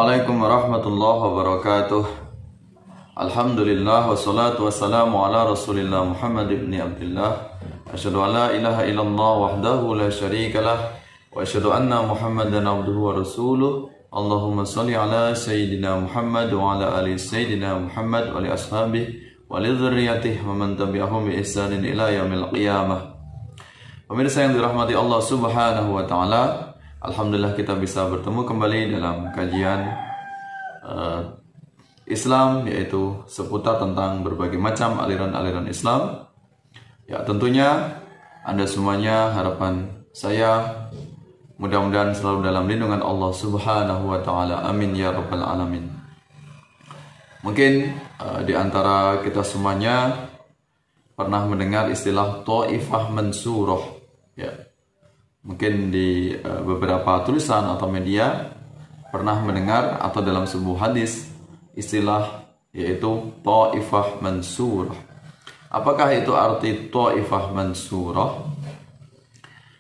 Assalamualaikum warahmatullahi wabarakatuh. Alhamdulillah wassalatu wassalamu ala Rasulillah Muhammad ibn Abdullah. Asyhadu an la ilaha illallah wahdahu la syarikalah wa asyhadu anna Muhammadan abduhu wa rasuluh. Allahumma shalli ala sayyidina Muhammad wa ala ali sayyidina Muhammad wa li ashabihi wa li dzurriyyatihi wa man tabi'ahum bi ihsanin ila yaumil qiyamah. Pemirsa yang dirahmati Allah Subhanahu wa taala, alhamdulillah kita bisa bertemu kembali dalam kajian Islam, yaitu seputar tentang berbagai macam aliran-aliran Islam. Ya, tentunya Anda semuanya, harapan saya mudah-mudahan selalu dalam lindungan Allah Subhanahu wa taala. Amin ya rabbal alamin. Mungkin di antara kita semuanya pernah mendengar istilah Thaifah Mansurah. Ya. Mungkin di beberapa tulisan atau media pernah mendengar atau dalam sebuah hadis istilah yaitu Thaifah Mansurah. Apakah itu arti Thaifah Mansurah?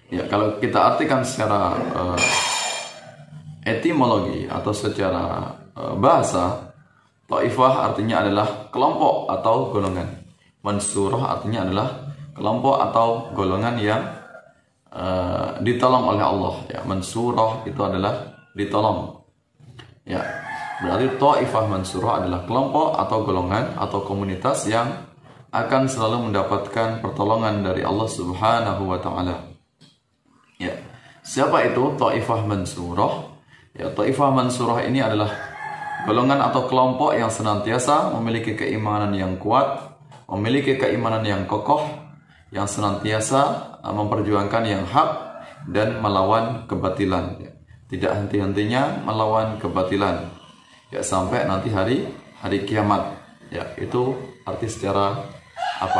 Ya, kalau kita artikan secara etimologi atau secara bahasa, Thaifah artinya adalah kelompok atau golongan. Mansurah artinya adalah kelompok atau golongan yang ditolong oleh Allah. Ya, mansurah itu adalah ditolong. Ya, berarti Thaifah Mansurah adalah kelompok atau golongan atau komunitas yang akan selalu mendapatkan pertolongan dari Allah Subhanahu wa taala. Ya, siapa itu Thaifah Mansurah? Ya, Thaifah Mansurah ini adalah golongan atau kelompok yang senantiasa memiliki keimanan yang kuat, memiliki keimanan yang kokoh, yang senantiasa memperjuangkan yang hak dan melawan kebatilan. Ya, tidak henti-hentinya melawan kebatilan. Ya, sampai nanti hari kiamat. Ya, itu arti secara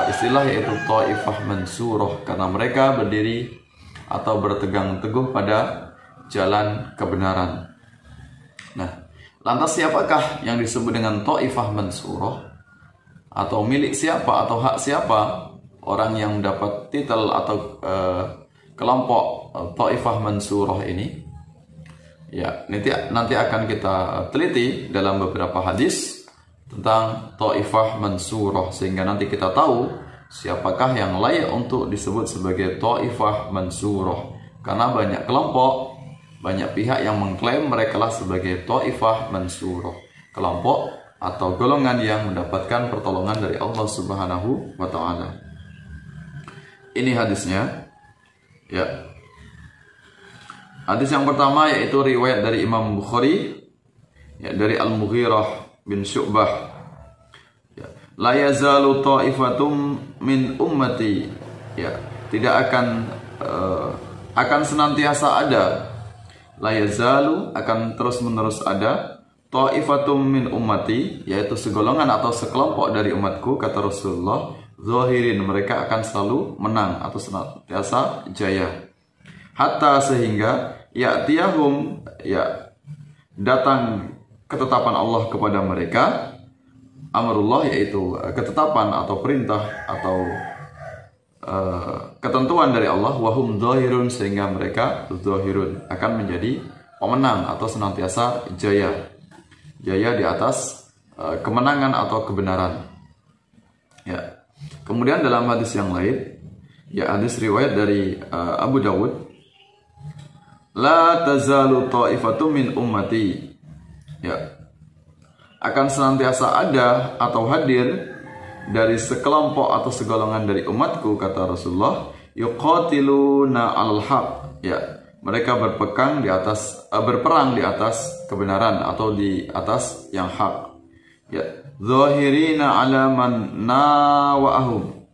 istilah yaitu Thaifah Mansurah, karena mereka berdiri atau bertegang teguh pada jalan kebenaran. Nah, lantas siapakah yang disebut dengan Thaifah Mansurah? Atau milik siapa atau hak siapa orang yang mendapat titel atau kelompok Thaifah Mansurah ini? Ya, nanti akan kita teliti dalam beberapa hadis tentang Thaifah Mansurah, sehingga nanti kita tahu siapakah yang layak untuk disebut sebagai Thaifah Mansurah. Karena banyak kelompok, banyak pihak yang mengklaim mereka lah sebagai Thaifah Mansurah, kelompok atau golongan yang mendapatkan pertolongan dari Allah Subhanahu wa taala. Ini hadisnya. Ya. Hadis yang pertama yaitu riwayat dari Imam Bukhari, ya, dari Al-Mughirah bin Syu'bah. Ya. La yazalu ta'ifatum min ummati. Ya, tidak akan senantiasa ada. La yazalu akan terus-menerus ada. Ta'ifatum min ummati, yaitu segolongan atau sekelompok dari umatku, kata Rasulullah. Zahirin, mereka akan selalu menang atau senantiasa jaya. Hatta sehingga ya'tiyahum, ya, datang ketetapan Allah kepada mereka. Amrullah, yaitu ketetapan atau perintah atau ketentuan dari Allah. Wahum zahirun, sehingga mereka zahirun akan menjadi pemenang atau senantiasa jaya. Jaya di atas kemenangan atau kebenaran. Ya. Kemudian dalam hadis yang lain, ya, hadis riwayat dari Abu Dawud, la tazalu ta'ifatum min ummati. Ya, akan senantiasa ada atau hadir dari sekelompok atau segolongan dari umatku, kata Rasulullah, yuqatiluna al haq. Ya, mereka berperang di atas kebenaran atau di atas yang hak. Ya, zahirina ala man nawa'ahum.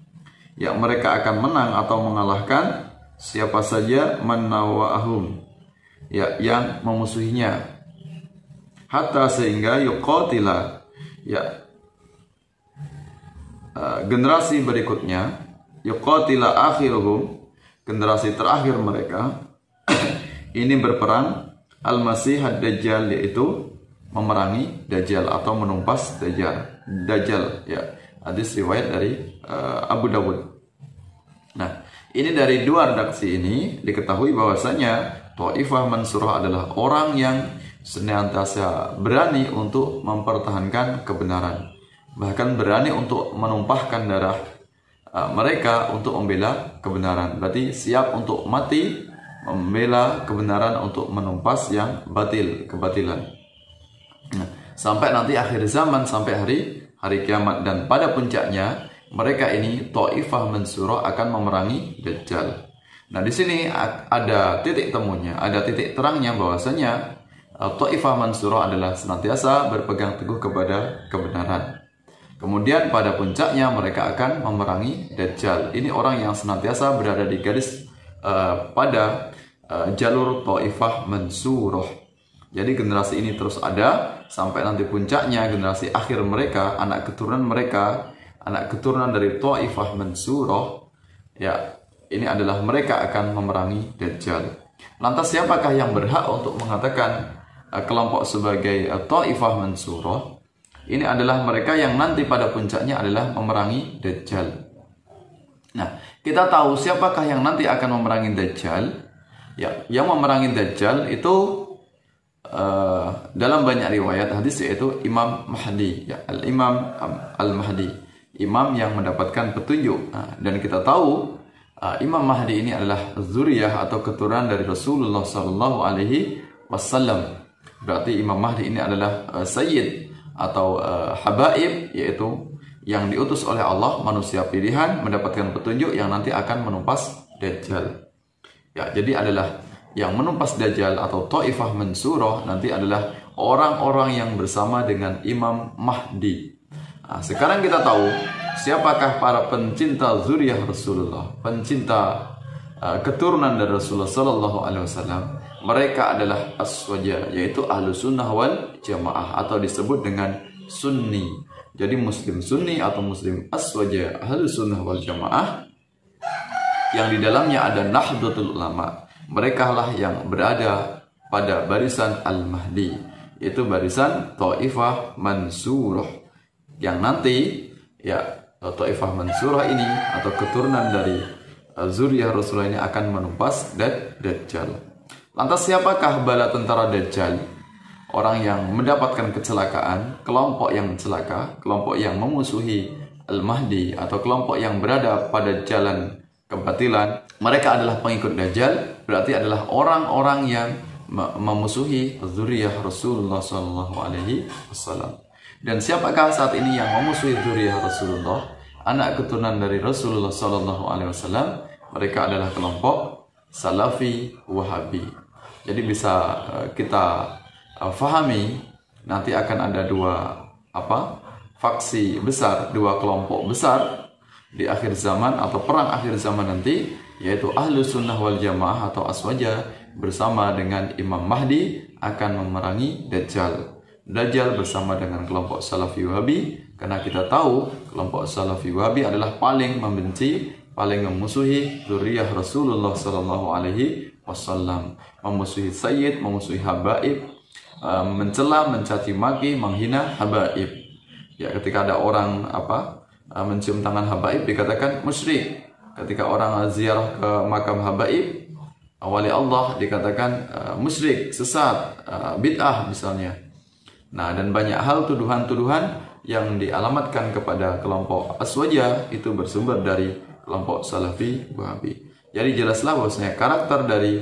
Ya, mereka akan menang atau mengalahkan siapa saja man nawa'ahum, ya, yang memusuhinya. Hatta sehingga yuqatila, ya, generasi berikutnya, yuqatila akhiruhum, generasi terakhir mereka ini berperang al-masih ad-dajjal, yaitu memerangi Dajjal atau menumpas Dajjal. Ya, hadis riwayat dari Abu Dawud. Nah, ini dari dua redaksi ini diketahui bahwasanya Thaifah Mansurah adalah orang yang senantiasa berani untuk mempertahankan kebenaran, bahkan berani untuk menumpahkan darah mereka untuk membela kebenaran. Berarti siap untuk mati membela kebenaran untuk menumpas yang batil, kebatilan. Nah, sampai nanti akhir zaman, sampai hari kiamat, dan pada puncaknya mereka ini Taifah Mansurah akan memerangi Dajjal. Nah, di sini ada titik temunya, ada titik terangnya bahwasanya Taifah Mansurah adalah senantiasa berpegang teguh kepada kebenaran. Kemudian pada puncaknya mereka akan memerangi Dajjal. Ini orang yang senantiasa berada di garis pada jalur Taifah Mansurah. Jadi generasi ini terus ada sampai nanti puncaknya generasi akhir mereka, anak keturunan mereka, anak keturunan dari Taifah Mansurah, ya, ini adalah mereka akan memerangi Dajjal. Lantas siapakah yang berhak untuk mengatakan kelompok sebagai Taifah Mansurah? Ini adalah mereka yang nanti pada puncaknya adalah memerangi Dajjal. Nah, kita tahu siapakah yang nanti akan memerangi Dajjal? Ya, yang memerangi Dajjal itu dalam banyak riwayat hadis yaitu Imam Mahdi, ya, Al-Imam Al-Mahdi, imam yang mendapatkan petunjuk. Nah, dan kita tahu Imam Mahdi ini adalah zuriyah atau keturunan dari Rasulullah Sallallahu Alaihi Wasallam. Berarti Imam Mahdi ini adalah sayyid atau habaib, yaitu yang diutus oleh Allah, manusia pilihan, mendapatkan petunjuk yang nanti akan menumpas Dajjal. Ya, jadi adalah yang menumpas Dajjal atau Taifah Mansurah nanti adalah orang-orang yang bersama dengan Imam Mahdi. Nah, sekarang kita tahu siapakah para pencinta zuriyah Rasulullah, pencinta keturunan dari Rasulullah Sallallahu Alaihi Wasallam. Mereka adalah aswaja, yaitu ahlu sunnah wal jamaah, atau disebut dengan sunni. Jadi muslim sunni atau muslim aswaja, ahlu sunnah wal jamaah, yang di dalamnya ada Nahdlatul Ulama. Mereka lah yang berada pada barisan Al-Mahdi, yaitu barisan Taifah Mansurah, yang nanti, ya, Taifah Mansurah ini atau keturunan dari zuriyah Rasulullah ini akan menumpas Dajjal. Lantas siapakah bala tentara Dajjal? Orang yang mendapatkan kecelakaan, kelompok yang celaka, kelompok yang memusuhi Al-Mahdi, atau kelompok yang berada pada jalan kebatilan. Mereka adalah pengikut Dajjal, berarti adalah orang-orang yang memusuhi zuriyah Rasulullah Sallallahu Alaihi Wasallam. Dan siapakah saat ini yang memusuhi zuriyah Rasulullah, anak keturunan dari Rasulullah Sallallahu Alaihi Wasallam? Mereka adalah kelompok Salafi Wahabi. Jadi bisa kita fahami nanti akan ada dua faksi besar, dua kelompok besar di akhir zaman atau perang akhir zaman nanti, yaitu ahlu sunnah wal jamaah atau aswaja bersama dengan Imam Mahdi akan memerangi Dajjal. Dajjal bersama dengan kelompok Salafi Wahabi, karena kita tahu kelompok Salafi Wahabi adalah paling membenci, paling memusuhi zuriyah Rasulullah Sallallahu Alaihi Wasallam, memusuhi sayyid, memusuhi habaib, mencela, mencaci maki, menghina habaib. Ya, ketika ada orang mencium tangan habaib dikatakan musyrik. Ketika orang ziarah ke makam habaib, wali Allah, dikatakan musyrik, sesat, bid'ah misalnya. Nah, dan banyak hal tuduhan-tuduhan yang dialamatkan kepada kelompok aswaja itu bersumber dari kelompok Salafi Wahabi. Jadi jelaslah bahwasanya karakter dari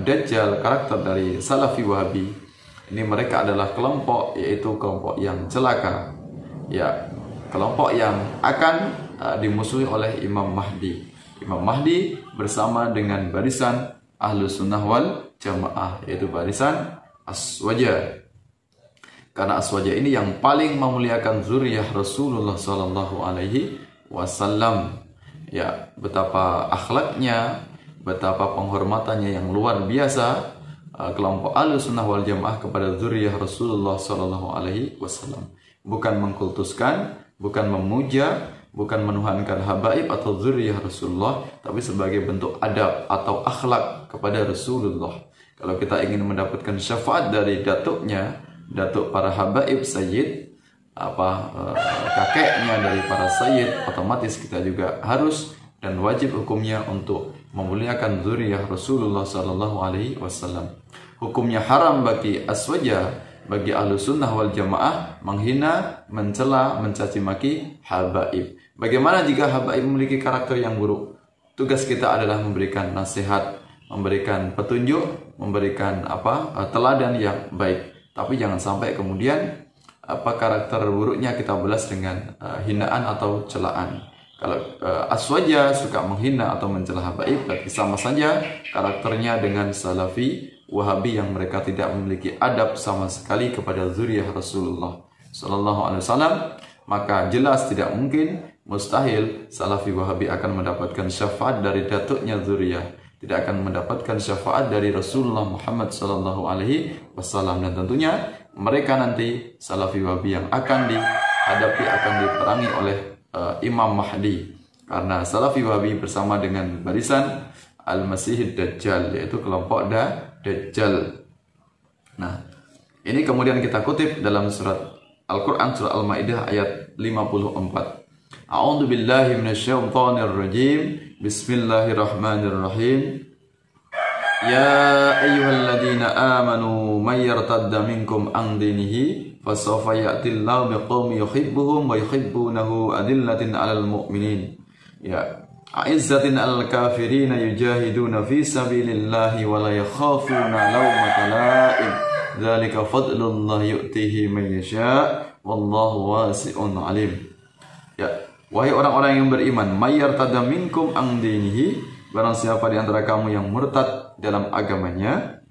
Dajjal, karakter dari Salafi Wahabi ini, mereka adalah kelompok, yaitu kelompok yang celaka, ya, kelompok yang akan dimusuhi oleh Imam Mahdi. Imam Mahdi bersama dengan barisan ahlu sunnah wal jamaah, yaitu barisan aswaja. Karena aswaja ini yang paling memuliakan zuriyah Rasulullah Sallallahu Alaihi Wasallam. Ya, betapa akhlaknya, betapa penghormatannya yang luar biasa kelompok Ahlussunnah wal Jamaah kepada zuriyah Rasulullah Sallallahu Alaihi Wasallam. Bukan mengkultuskan, bukan memuja, bukan menuhankan habaib atau zuriyah Rasulullah, tapi sebagai bentuk adab atau akhlak kepada Rasulullah. Kalau kita ingin mendapatkan syafaat dari datuknya, datuk para habaib sayyid, kakeknya dari para sayyid, otomatis kita juga harus dan wajib hukumnya untuk memuliakan zuriyah Rasulullah Sallallahu Alaihi Wasallam. hukumnya haram bagi aswaja, bagi ahlu sunnah wal jamaah menghina, mencela, mencaci maki habaib. Bagaimana jika habaib memiliki karakter yang buruk? Tugas kita adalah memberikan nasihat, memberikan petunjuk, memberikan teladan yang baik. Tapi jangan sampai kemudian karakter buruknya kita balas dengan hinaan atau celaan. Kalau aswaja suka menghina atau mencela habaib, berarti sama saja karakternya dengan salafi wahabi yang mereka tidak memiliki adab sama sekali kepada zuriyah Rasulullah Sallallahu Alaihi Wasallam. Maka jelas tidak mungkin, mustahil salafi wahabi akan mendapatkan syafaat dari datuknya zuriyah, tidak akan mendapatkan syafaat dari Rasulullah Muhammad Sallallahu Alaihi Wasallam. Dan tentunya mereka nanti salafi wahabi yang akan dihadapi, akan diperangi oleh Imam Mahdi, karena salafi wahabi bersama dengan barisan Al-Masih Dajjal, yaitu kelompok Dajjal. Nah, ini kemudian kita kutip dalam surat Al-Quran, surah Al-Ma'idah ayat 54. A'udzu billahi minasyaitonir rajim. Bismillahirrahmanirrahim. Ya ayyuhalladzina amanu may yartadda minkum an dinihi fasawfa ya'tillahu biqaumin yuhibbuhum wa yuhibbunahu adillatin 'alal mu'minin. Ya, a'izzatin 'alal kafirin yujahiduna fi sabilillahi wa la yakhafuna lawmata la'im. Dzalika fadlullah yu'tihi man yasha' wallahu wasi'un 'alim. Ya, wahai orang-orang yang beriman, may yartadda minkum an dinihi, barang siapa di antara kamu yang murtad dalam agamanya,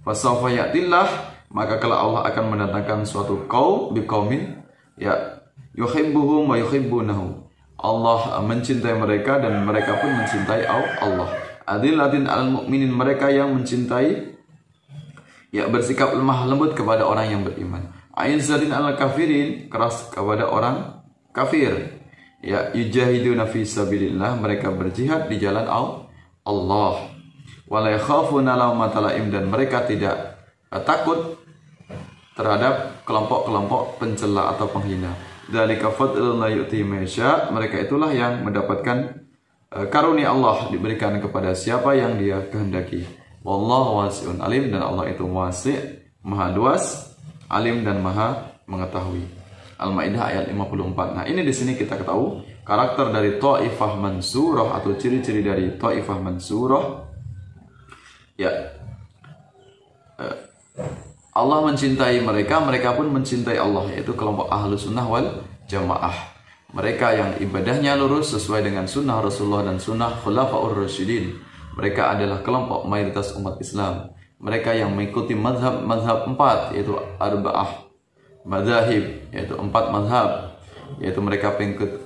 fasawfa ya'tillah, maka kalau Allah akan mendatangkan suatu kaum, biqaumin, ya, yuhibbuhum wa yuhibbunahu, Allah mencintai mereka dan mereka pun mencintai Allah. Adillatin al mu'minin, mereka yang mencintai, ya, bersikap lemah lembut kepada orang yang beriman. Aizzatin al kafirin, keras kepada orang kafir. Ya, yujahiduna fi sabilillah, mereka berjihad di jalan Allah. Wala yakhafuna lawmata la'im, dan mereka tidak takut terhadap kelompok-kelompok pencela atau penghina. Dzalika fadlullah yu'ti man yasha, mereka itulah yang mendapatkan karunia Allah, diberikan kepada siapa yang Dia kehendaki. Wallahu wasi'un alim, dan Allah itu wasi', maha luas, alim dan maha mengetahui. Al-Maidah ayat 54. Nah, ini di sini kita ketahui karakter dari Thaifah Mansurah atau ciri-ciri dari Thaifah Mansurah. Ya, Allah mencintai mereka, mereka pun mencintai Allah, yaitu kelompok ahlu sunnah wal jamaah. Mereka yang ibadahnya lurus sesuai dengan sunnah Rasulullah dan sunnah Khulafaur Rasyidin. Mereka adalah kelompok mayoritas umat Islam. Mereka yang mengikuti mazhab 4, yaitu arba'ah mazahib, yaitu 4 mazhab, yaitu mereka pengikut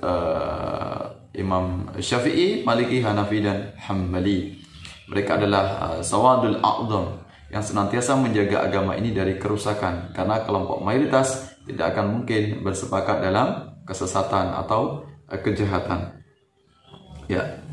Imam Syafi'i, Maliki, Hanafi, dan Hambali. Mereka adalah sawadul a'zam yang senantiasa menjaga agama ini dari kerusakan, karena kelompok mayoritas tidak akan mungkin bersepakat dalam kesesatan atau kejahatan. Ya,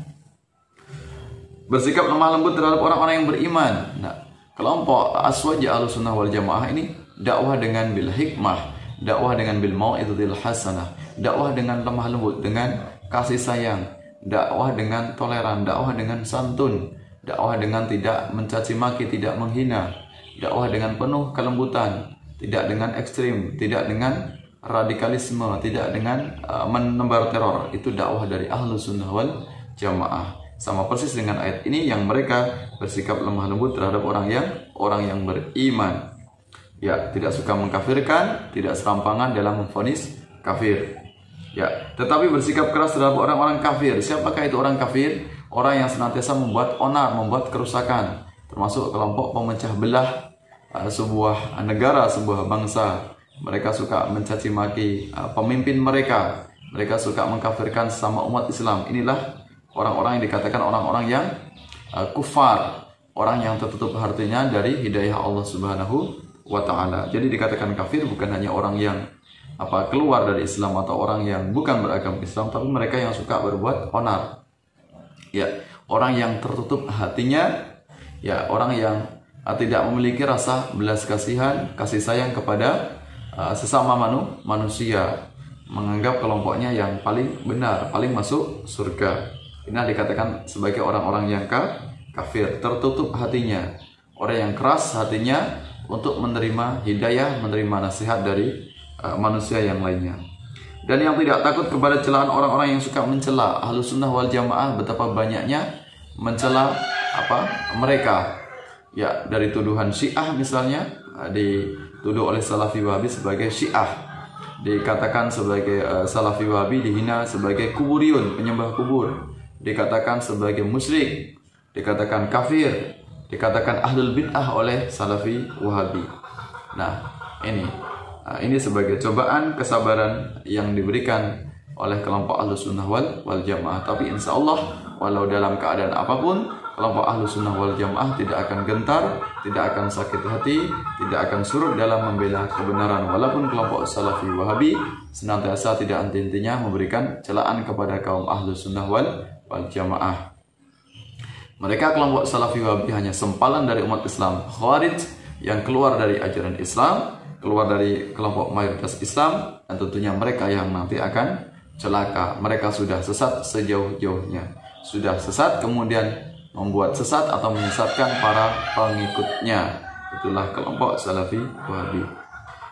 bersikap lemah lembut terhadap orang-orang yang beriman. Nah, kelompok aswaja ahlussunnah wal jamaah ini dakwah dengan bil hikmah, dakwah dengan bil mau'izatil hasanah, dakwah dengan lemah lembut, dengan kasih sayang, dakwah dengan toleran, dakwah dengan santun, dakwah dengan tidak mencaci maki, tidak menghina, dakwah dengan penuh kelembutan, tidak dengan ekstrim, tidak dengan radikalisme, tidak dengan menebar teror. Itu dakwah dari ahlus sunnah wal jamaah. Sama persis dengan ayat ini yang mereka bersikap lemah lembut terhadap orang yang beriman. Ya, tidak suka mengkafirkan, tidak serampangan dalam memvonis kafir. Ya, tetapi bersikap keras terhadap orang-orang kafir. Siapakah itu orang kafir? Orang yang senantiasa membuat onar, membuat kerusakan, termasuk kelompok pemecah belah sebuah negara, sebuah bangsa. Mereka suka mencaci maki pemimpin mereka. Mereka suka mengkafirkan sesama umat Islam. Inilah orang-orang yang dikatakan orang-orang yang kufar, orang yang tertutup hatinya dari hidayah Allah Subhanahu wa ta'ala. Jadi dikatakan kafir bukan hanya orang yang keluar dari Islam atau orang yang bukan beragama Islam, tapi mereka yang suka berbuat onar. Ya, orang yang tertutup hatinya, ya, orang yang tidak memiliki rasa belas kasihan, kasih sayang kepada sesama manusia, menganggap kelompoknya yang paling benar, paling masuk surga. Ini dikatakan sebagai orang-orang yang kafir, tertutup hatinya. orang yang keras hatinya untuk menerima hidayah, menerima nasihat dari manusia yang lainnya. Dan yang tidak takut kepada celaan orang-orang yang suka mencela Ahlus Sunnah wal Jamaah, betapa banyaknya mencela mereka. Ya, dari tuduhan Syiah misalnya, dituduh oleh Salafi Wahabi sebagai Syiah, dikatakan sebagai Salafi Wahabi dihina sebagai kuburiyun, penyembah kubur, dikatakan sebagai musyrik, dikatakan kafir, dikatakan ahlul bid'ah oleh Salafi Wahabi. Nah, ini sebagai cobaan kesabaran yang diberikan oleh kelompok Ahlus Sunnah wal Jamaah. Tapi insya Allah, walau dalam keadaan apapun, kelompok Ahlus Sunnah wal Jamaah tidak akan gentar, tidak akan sakit hati, tidak akan surut dalam membela kebenaran. Walaupun kelompok Salafi Wahabi senantiasa tidak henti-hentinya memberikan celaan kepada kaum Ahlus Sunnah wal Jamaah. Mereka kelompok Salafi Wahabi hanya sempalan dari umat Islam Khawarij yang keluar dari ajaran Islam, keluar dari kelompok mayoritas Islam, dan tentunya mereka yang nanti akan celaka. Mereka sudah sesat sejauh-jauhnya, sudah sesat kemudian membuat sesat atau menyesatkan para pengikutnya. Itulah kelompok Salafi Wahabi.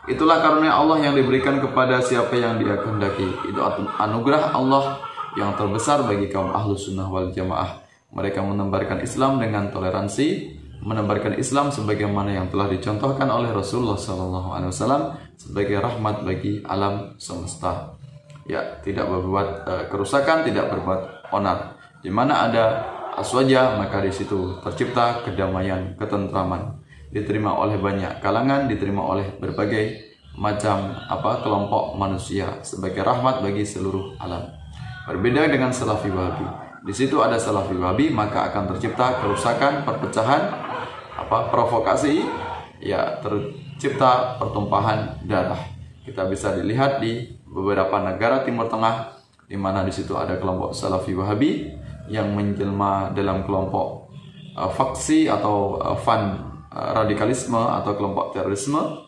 Itulah karunia Allah yang diberikan kepada siapa yang Dia kehendaki. Itu anugerah Allah yang terbesar bagi kaum Ahlus Sunnah wal Jamaah. Mereka menebarkan Islam dengan toleransi, menebarkan Islam sebagaimana yang telah dicontohkan oleh Rasulullah SAW sebagai rahmat bagi alam semesta. Ya, tidak berbuat kerusakan, tidak berbuat onar. Di mana ada aswaja, maka di situ tercipta kedamaian, ketentraman. Diterima oleh banyak kalangan, diterima oleh berbagai macam kelompok manusia sebagai rahmat bagi seluruh alam. Berbeda dengan Salafi Wahabi. Di situ ada Salafi Wahabi, maka akan tercipta kerusakan, perpecahan, provokasi, ya, tercipta pertumpahan darah. Kita bisa dilihat di beberapa negara Timur Tengah, di mana di situ ada kelompok Salafi Wahabi yang menjelma dalam kelompok faksi atau radikalisme atau kelompok terorisme.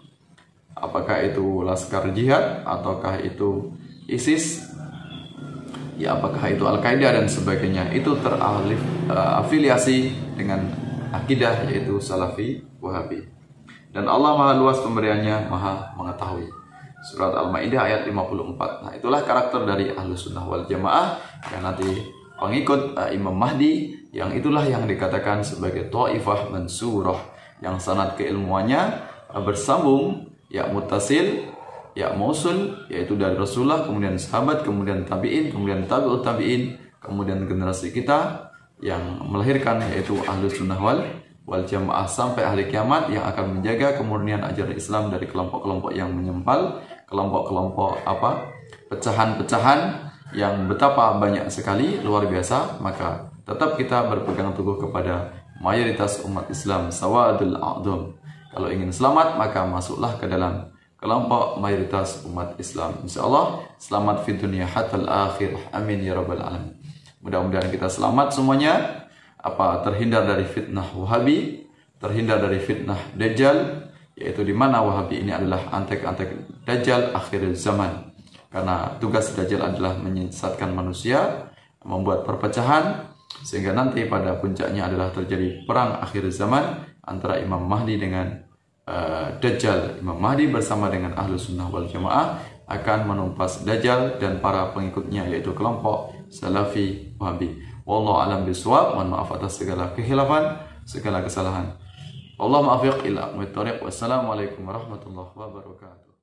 Apakah itu Laskar Jihad, ataukah itu ISIS, ya, apakah itu Al-Qaeda dan sebagainya. Itu terafiliasi dengan akidah yaitu Salafi Wahabi. Dan Allah Maha luas pemberiannya, Maha mengetahui. Surat Al-Maidah ayat 54. Nah, itulah karakter dari Ahlus Sunnah wal Jamaah yang nanti pengikut Imam Mahdi, yang itulah yang dikatakan sebagai Thaifah Mansurah, yang sanad keilmuannya bersambung, ya, muttasil, ya, mausul, yaitu dari Rasulullah, kemudian sahabat, kemudian tabi'in, kemudian tabi'ut tabi'in, kemudian generasi kita yang melahirkan yaitu Ahlus Sunnah wal Jamaah sampai hari kiamat, yang akan menjaga kemurnian ajaran Islam dari kelompok-kelompok yang menyempal, kelompok-kelompok pecahan-pecahan yang betapa banyak sekali, luar biasa. Maka tetap kita berpegang teguh kepada mayoritas umat Islam, sawadul a'dham. Kalau ingin selamat, maka masuklah ke dalam kelompok mayoritas umat Islam. InsyaAllah selamat fi dunia hatal akhir. Amin ya rabbal alamin. Mudah-mudahan kita selamat semuanya, terhindar dari fitnah Wahabi, terhindar dari fitnah Dajjal, yaitu di mana Wahabi ini adalah antek-antek Dajjal akhir zaman. Karena tugas Dajjal adalah menyesatkan manusia, membuat perpecahan, sehingga nanti pada puncaknya adalah terjadi perang akhir zaman antara Imam Mahdi dengan Dajjal. Imam Mahdi bersama dengan Ahlus Sunnah wal Jamaah akan menumpas Dajjal dan para pengikutnya, yaitu kelompok Salafi Wahabi. Wallahu a'lam bishawab. Mohon maaf atas segala kekhilafan, segala kesalahan. Allah ma'afiq ila aqwamit thariq. Wassalamualaikum warahmatullahi wabarakatuh.